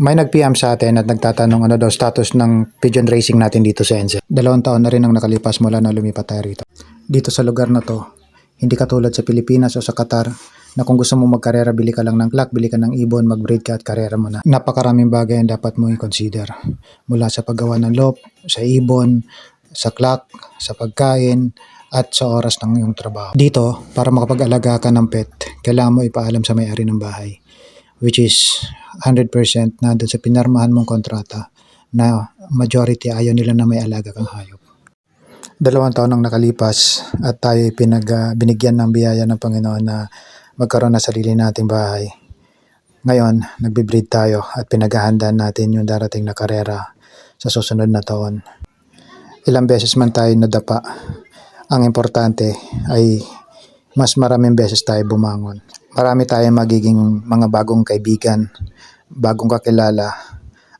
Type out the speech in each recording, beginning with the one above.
May nag-PM sa atin at nagtatanong ano daw status ng pigeon racing natin dito sa NZ. 2 taon na rin ang nakalipas mula na lumipat tayo rito. Dito sa lugar na to, hindi katulad sa Pilipinas o sa Qatar na kung gusto mo magkarera, bili ka lang ng clock, bili ka ng ibon, mag-breed ka at karera mo na. Napakaraming bagay ang dapat mo i-consider. Mula sa paggawa ng loop, sa ibon, sa clock, sa pagkain, at sa oras ng iyong trabaho. Dito, para makapag-alaga ka ng pet, kailangan mo ipaalam sa may-ari ng bahay, which is 100% na doon sa pinarmahan mong kontrata na majority ayaw nila na may alaga kang hayop. 2 taon ang nakalipas at tayo binigyan ng biyaya ng Panginoon na magkaroon na sarili nating bahay. Ngayon, nagbe-breed tayo at pinaghahandaan natin yung darating na karera sa susunod na taon. Ilang beses man tayo nadapa, ang importante ay mas maraming beses tayo bumangon. Marami tayong magiging mga bagong kaibigan, bagong kakilala,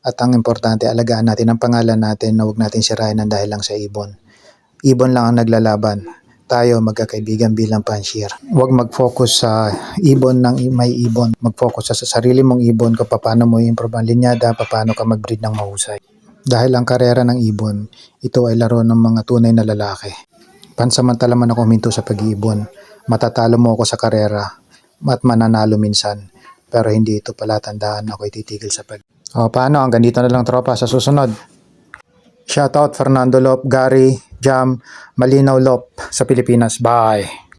at ang importante, alagaan natin ang pangalan natin na huwag natin sirain ng dahil lang sa ibon. Ibon lang ang naglalaban. Tayo magkakaibigan bilang pansier. Huwag mag-focus sa ibon ng may ibon. Mag-focus sa sarili mong ibon kung paano mo i-improve ang linyada, paano ka mag-breed ng mahusay. Dahil ang karera ng ibon, ito ay laro ng mga tunay na lalaki. Pansamantala man ako huminto sa pag-iibon, matatalo mo ako sa karera at mananalo minsan. Pero hindi ito palatandaan na ako'y titigil sa pag. Paano? Hanggang dito na lang tropa, sa susunod. Shoutout Fernando Lop, Gary, Jam, Malinaw Lop sa Pilipinas. Bye!